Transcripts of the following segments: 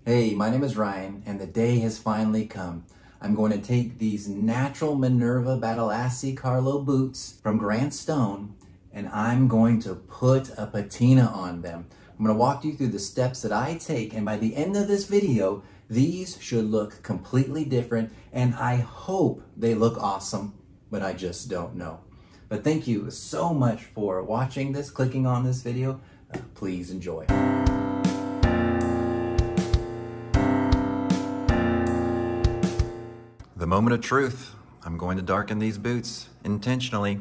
Hey, my name is Ryan, and the day has finally come. I'm going to take these natural Minerva Badalassi Carlo boots from Grant Stone, and I'm going to put a patina on them. I'm going to walk you through the steps that I take, and by the end of this video, these should look completely different, and I hope they look awesome, but I just don't know. But thank you so much for watching this, clicking on this video. Please enjoy. The moment of truth. I'm going to darken these boots intentionally,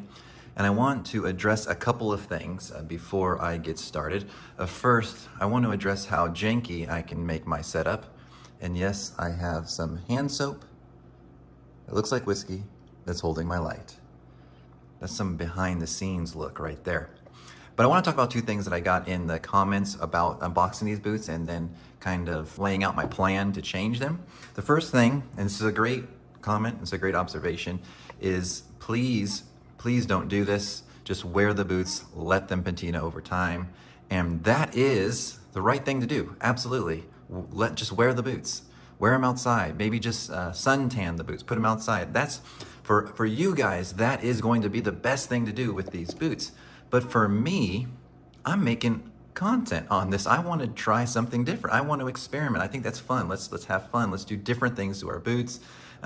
and I want to address a couple of things before I get started. First, I want to address how janky I can make my setup. And yes, I have some hand soap. It looks like whiskey that's holding my light. That's some behind the scenes look right there. But I want to talk about two things that I got in the comments about unboxing these boots and then kind of laying out my plan to change them. The first thing, and this is a great comment, it's a great observation, is please don't do this. Just wear the boots, let them patina over time. And that is the right thing to do, absolutely. Just wear the boots. Wear them outside, maybe just suntan the boots, put them outside. That's, for you guys, that is going to be the best thing to do with these boots. But for me, I'm making content on this. I want to try something different. I want to experiment. I think that's fun. Let's have fun. Let's do different things to our boots,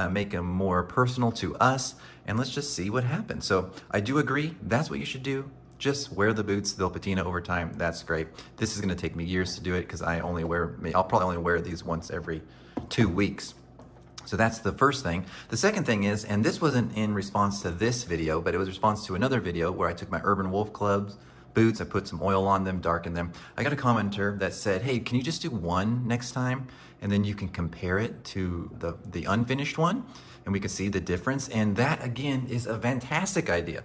make them more personal to us, and let's just see what happens. So I do agree. That's what you should do. Just wear the boots. They'll patina over time. That's great. This is going to take me years to do it because I'll probably only wear these once every 2 weeks. So that's the first thing. The second thing is, and this wasn't in response to this video, but it was in response to another video where I took my Urban Wolf Clubs boots, I put some oil on them, darkened them. I got a commenter that said, hey, can you just do one next time? And then you can compare it to the unfinished one, and we can see the difference. And that, again, is a fantastic idea.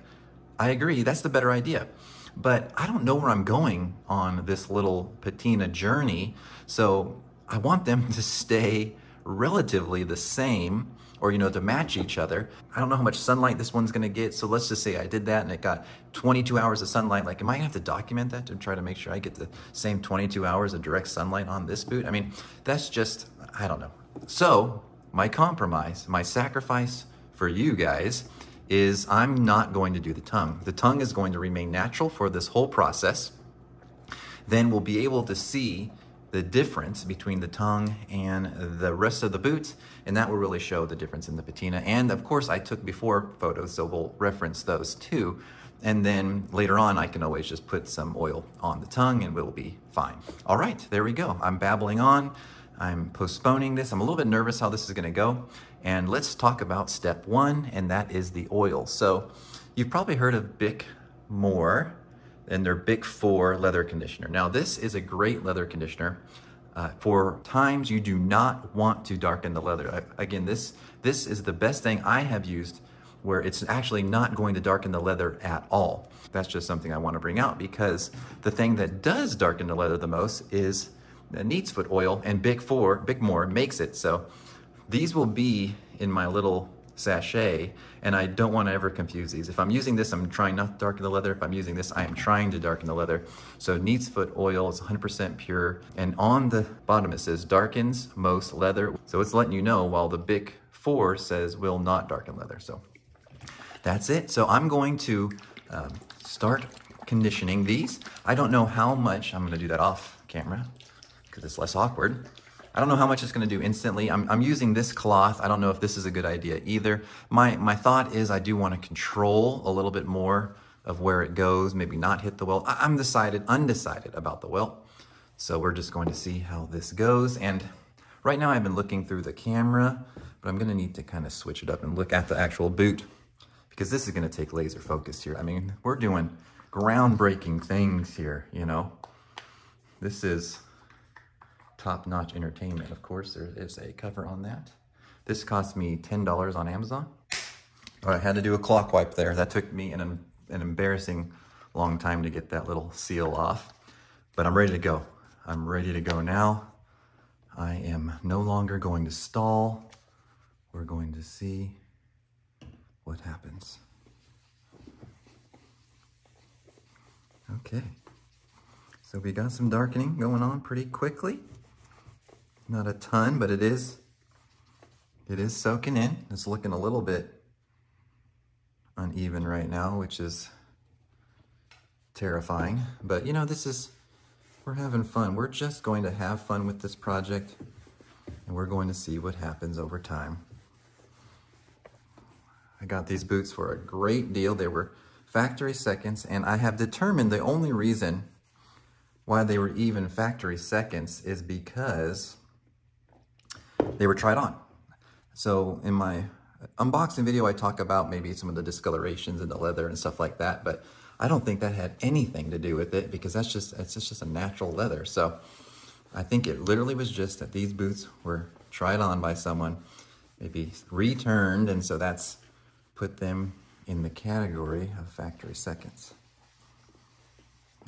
I agree, that's the better idea. But I don't know where I'm going on this little patina journey, so I want them to stay relatively the same, or to match each other. I don't know how much sunlight this one's gonna get, so let's just say I did that and it got 22 hours of sunlight. Like, am I gonna have to document that to try to make sure I get the same 22 hours of direct sunlight on this boot? I mean, that's just, I don't know. So my compromise, my sacrifice for you guys is I'm not going to do the tongue. The tongue is going to remain natural for this whole process. Then we'll be able to see the difference between the tongue and the rest of the boots, and that will really show the difference in the patina. And of course, I took before photos, so we'll reference those too. And then later on, I can always just put some oil on the tongue and we'll be fine. All right, there we go. I'm babbling on. I'm postponing this. I'm a little bit nervous how this is gonna go. And let's talk about step one, and that is the oil. So you've probably heard of Bic More and their Bic 4 leather conditioner. Now this is a great leather conditioner for times you do not want to darken the leather. Again, this is the best thing I have used where it's actually not going to darken the leather at all. That's just something I want to bring out because the thing that does darken the leather the most is the neat's foot oil, and Bic More makes it. So these will be in my little sachet, and I don't want to ever confuse these. If I'm using this, I'm trying not to darken the leather. If I'm using this, I am trying to darken the leather. So neat's foot oil is 100% pure, and on the bottom it says darkens most leather. So it's letting you know, while the Bic 4 says will not darken leather. So that's it. So I'm going to start conditioning these. I don't know how much, I'm going to do that off camera because it's less awkward. I don't know how much it's gonna do instantly. I'm using this cloth. I don't know if this is a good idea either. My thought is I do wanna control a little bit more of where it goes, maybe not hit the welt. I'm undecided about the welt. So we're just going to see how this goes. And right now I've been looking through the camera, but I'm gonna need to kind of switch it up and look at the actual boot because this is gonna take laser focus here. I mean, we're doing groundbreaking things here, This is top-notch entertainment. Of course, there is a cover on that. This cost me $10 on Amazon. I had to do a clock wipe there. That took me an embarrassing long time to get that little seal off, but I'm ready to go. I'm ready to go now. I am no longer going to stall. We're going to see what happens. Okay, so we got some darkening going on pretty quickly. Not a ton, but it is soaking in. It's looking a little bit uneven right now, which is terrifying. But you know, we're having fun. We're just going to have fun with this project, and we're going to see what happens over time. I got these boots for a great deal. They were factory seconds, and I have determined the only reason why they were even factory seconds is because they were tried on. So in my unboxing video, I talk about maybe some of the discolorations in the leather and stuff like that, but I don't think that had anything to do with it because it's just a natural leather. So I think it literally was just that these boots were tried on by someone, maybe returned, and so that's put them in the category of factory seconds.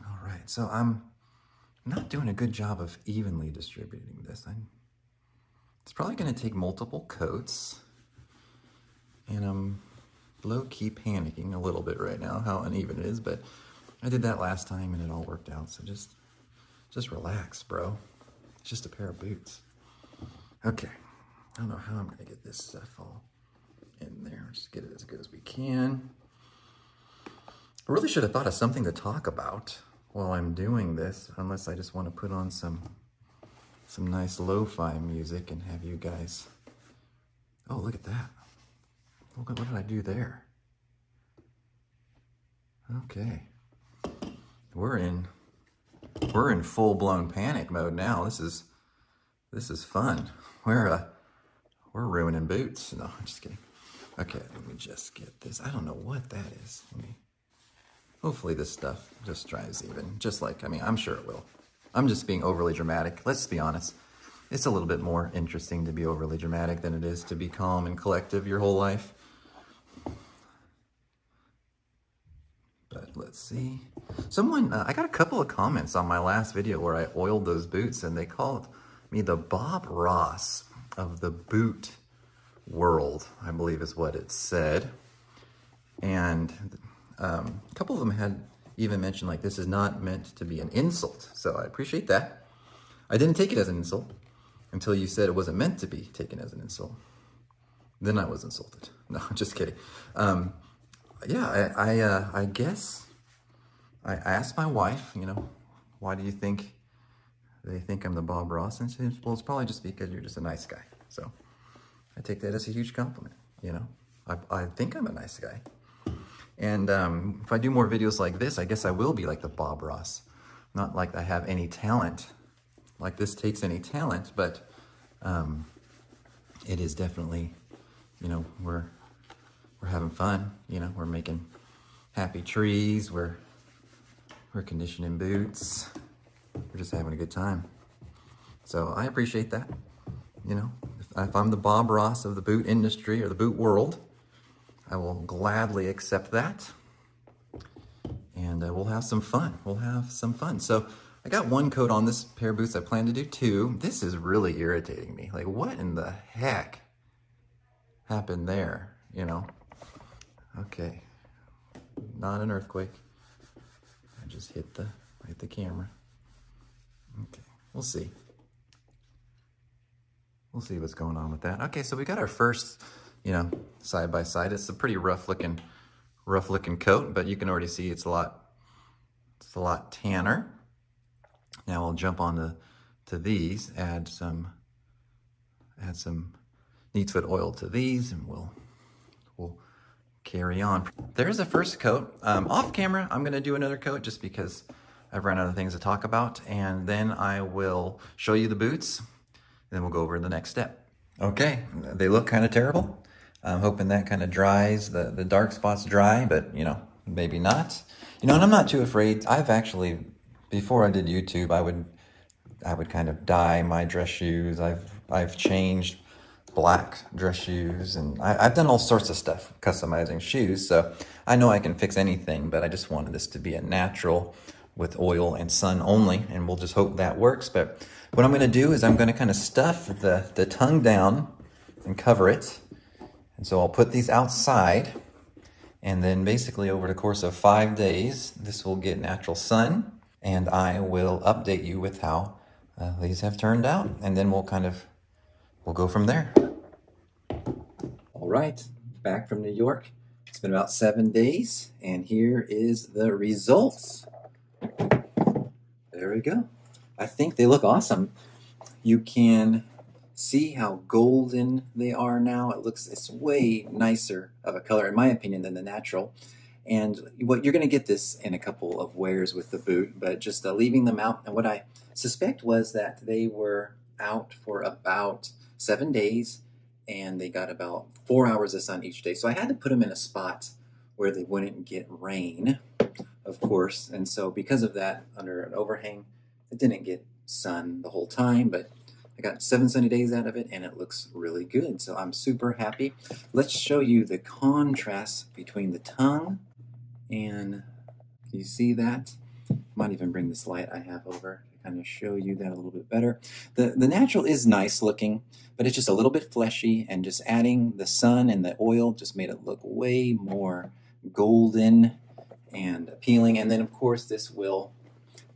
All right, so I'm not doing a good job of evenly distributing this. It's probably gonna take multiple coats, and I'm low-key panicking a little bit right now how uneven it is, but I did that last time and it all worked out, so just relax, bro. It's just a pair of boots. Okay, I don't know how I'm gonna get this stuff all in there. Just get it as good as we can. I really should have thought of something to talk about while I'm doing this, unless I just want to put on some nice lo-fi music and have you guys... Oh, look at that. Look at what did I do there? Okay. We're in full-blown panic mode now. This is fun. We're ruining boots. No, I'm just kidding. Okay, let me just get this. I don't know what that is. Hopefully this stuff just dries even. Just like, I mean, I'm sure it will. I'm just being overly dramatic. Let's be honest. It's a little bit more interesting to be overly dramatic than it is to be calm and collective your whole life. But let's see. Someone, I got a couple of comments on my last video where I oiled those boots, and they called me the Bob Ross of the boot world, I believe is what it said. And a couple of them had even mentioned, like, this is not meant to be an insult. So I appreciate that. I didn't take it as an insult until you said it wasn't meant to be taken as an insult. Then I was insulted. No, I'm just kidding. Yeah, I guess I asked my wife, you know, why do you think they think I'm the Bob Ross? And she said, well, it's probably just because you're just a nice guy. So I take that as a huge compliment, you know. I think I'm a nice guy. And if I do more videos like this, I guess I will be like the Bob Ross. Not like I have any talent, like this takes any talent, but it is definitely, you know, we're having fun, you know, we're making happy trees, we're conditioning boots, we're just having a good time. So I appreciate that, you know. If I'm the Bob Ross of the boot industry or the boot world, I will gladly accept that, and we'll have some fun. We'll have some fun. So I got one coat on this pair of boots. I plan to do two. This is really irritating me. Like, what in the heck happened there, you know? Okay, not an earthquake. I just hit the camera. Okay, we'll see. We'll see what's going on with that. Okay, so we got our first, you know, side by side. It's a pretty rough looking coat, but you can already see it's a lot tanner. Now we'll jump on to these, add some neat foot oil to these, and we'll carry on. There's the first coat. Off camera, I'm gonna do another coat just because I've run out of things to talk about, and then I will show you the boots, and then we'll go over to the next step. Okay, they look kind of terrible. I'm hoping that kind of dries, the dark spots dry, but you know, maybe not. You know, and I'm not too afraid. I've actually, before I did YouTube, I would kind of dye my dress shoes. I've changed black dress shoes, and I've done all sorts of stuff customizing shoes, so I know I can fix anything, but I just wanted this to be a natural with oil and sun only, and we'll just hope that works. But what I'm gonna do is I'm gonna kind of stuff the tongue down and cover it. And so I'll put these outside, and then basically over the course of 5 days, this will get natural sun, and I will update you with how these have turned out, and then we'll go from there. All right, back from New York. It's been about 7 days, and here is the results. There we go. I think they look awesome. You can see how golden they are now. It's way nicer of a color, in my opinion, than the natural. And what you're going to get this in a couple of wears with the boot, but just leaving them out. And what I suspect was that they were out for about 7 days, and they got about 4 hours of sun each day. So I had to put them in a spot where they wouldn't get rain, of course. And so because of that, under an overhang, it didn't get sun the whole time, but I got 7 sunny days out of it, and it looks really good. So I'm super happy. Let's show you the contrast between the tongue and, can you see that? Might even bring this light I have over to kind of show you that a little bit better. The natural is nice looking, but it's just a little bit fleshy, and just adding the sun and the oil just made it look way more golden and appealing. And then of course this will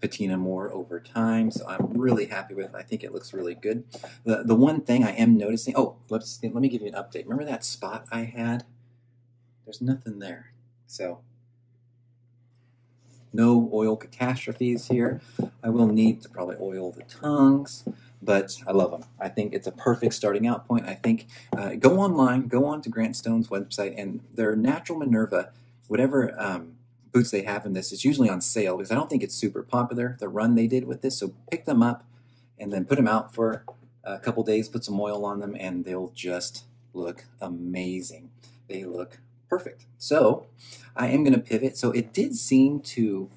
patina more over time, so I'm really happy with it. I think it looks really good. The one thing I am noticing, let me give you an update. Remember that spot I had? There's nothing there. So no oil catastrophes here. I will need to probably oil the tongues, but I love them. I think it's a perfect starting out point. I think go online, go on to Grant Stone's website, and their natural Minerva, whatever boots they have in this, is usually on sale because I don't think it's super popular, the run they did with this. So pick them up and then put them out for a couple days, put some oil on them, and they'll just look amazing. They look perfect. So I am going to pivot. So it did seem to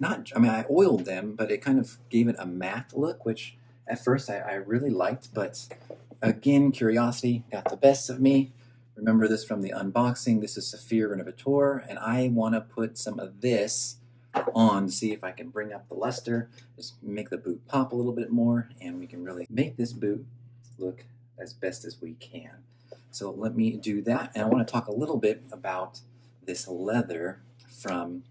I oiled them, but it kind of gave it a matte look, which at first I really liked, but again, curiosity got the best of me. Remember this from the unboxing. This is Saphir Renovator, and I want to put some of this on to see if I can bring up the luster, just make the boot pop a little bit more, and we can really make this boot look as best as we can. So let me do that, and I want to talk a little bit about this leather from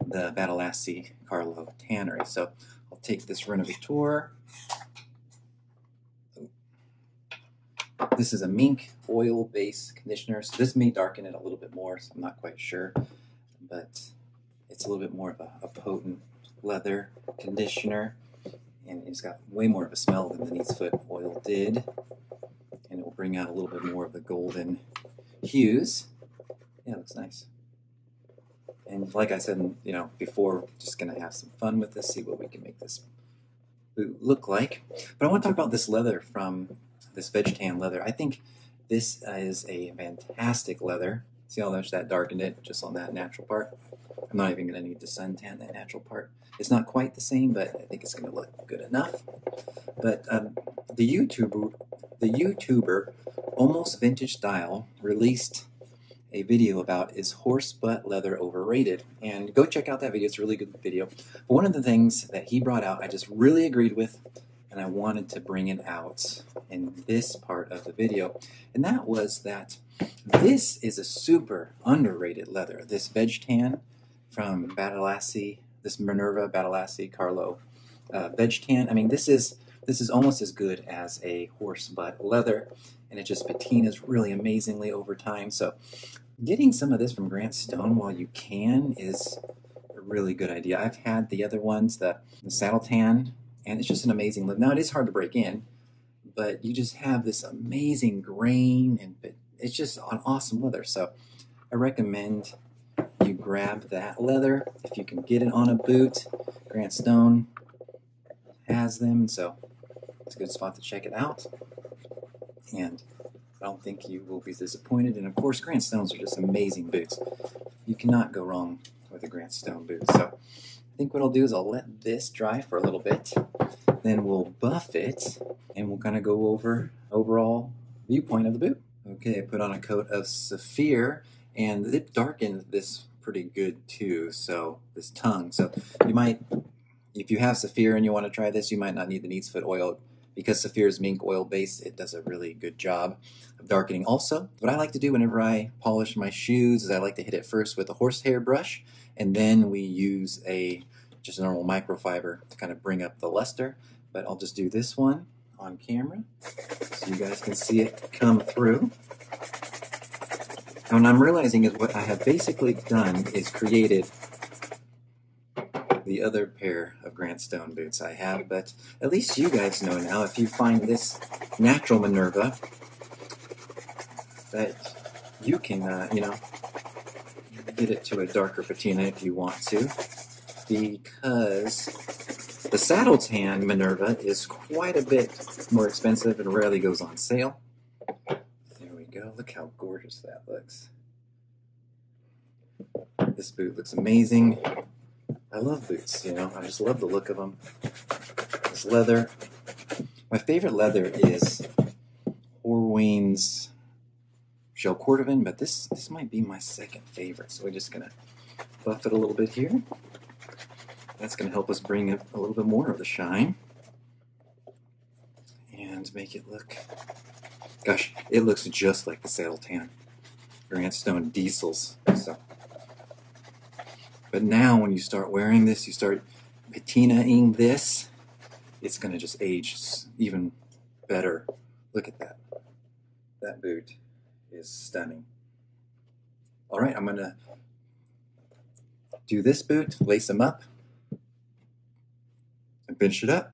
the Badalassi Carlo Tannery. So I'll take this Renovator. This is a mink oil-based conditioner, so this may darken it a little bit more, so I'm not quite sure, but it's a little bit more of a potent leather conditioner, and it's got way more of a smell than the Neat's Foot oil did, and it will bring out a little bit more of the golden hues. Yeah, it looks nice. And like I said, before, we're just going to have some fun with this, see what we can make this boot look like. But I want to talk about this leather from this veg tan leather. I think this is a fantastic leather. See how much that darkened it just on that natural part? I'm not even going to need to suntan that natural part. It's not quite the same, but I think it's going to look good enough. But the YouTuber Almost Vintage Style released a video about is horse butt leather overrated, and go check out that video. It's a really good video. But one of the things that he brought out I just really agreed with, and I wanted to bring it out in this part of the video, and that was that this is a super underrated leather. This veg tan from Badalassi, this Minerva Badalassi Carlo veg tan. I mean, this is almost as good as a horse butt leather, and it just patinas really amazingly over time. So getting some of this from Grant Stone while you can is a really good idea. I've had the other ones, the saddle tan, and it's just an amazing leather. Now, it is hard to break in, but you just have this amazing grain, and it's just an awesome leather. So I recommend you grab that leather if you can get it on a boot. Grant Stone has them, so it's a good spot to check it out. And I don't think you will be disappointed. And of course, Grant Stones are just amazing boots. You cannot go wrong with a Grant Stone boot. So I think what I'll do is I'll let this dry for a little bit, then we'll buff it, and we'll kind of go over overall viewpoint of the boot. Okay, I put on a coat of Saphir, and it darkened this pretty good too, so this tongue. So you might, if you have Saphir and you want to try this, you might not need the Neat's Foot oil. Because Saphir is mink oil based, it does a really good job of darkening. Also, what I like to do whenever I polish my shoes is I like to hit it first with a horsehair brush, and then we use a just a normal microfiber to kind of bring up the luster. But I'll just do this one on camera so you guys can see it come through. And what I'm realizing is what I have basically done is created the other pair of Grant Stone boots I have, but at least you guys know now, if you find this natural Minerva, that you can, get it to a darker patina if you want to, because the saddle tan Minerva is quite a bit more expensive and rarely goes on sale. There we go. Look how gorgeous that looks. This boot looks amazing. I love boots, I just love the look of them. This leather. My favorite leather is Horwane's Gel Cordovan, but this might be my second favorite. So we're just going to buff it a little bit here. That's going to help us bring up a little bit more of the shine. And make it look, gosh, it looks just like the saddle tan Grant Stone Diesels. So. But now when you start wearing this, you start patinaing this, it's going to just age even better. Look at that. That boot is stunning. All right, I'm going to do this boot, lace them up, and finish it up.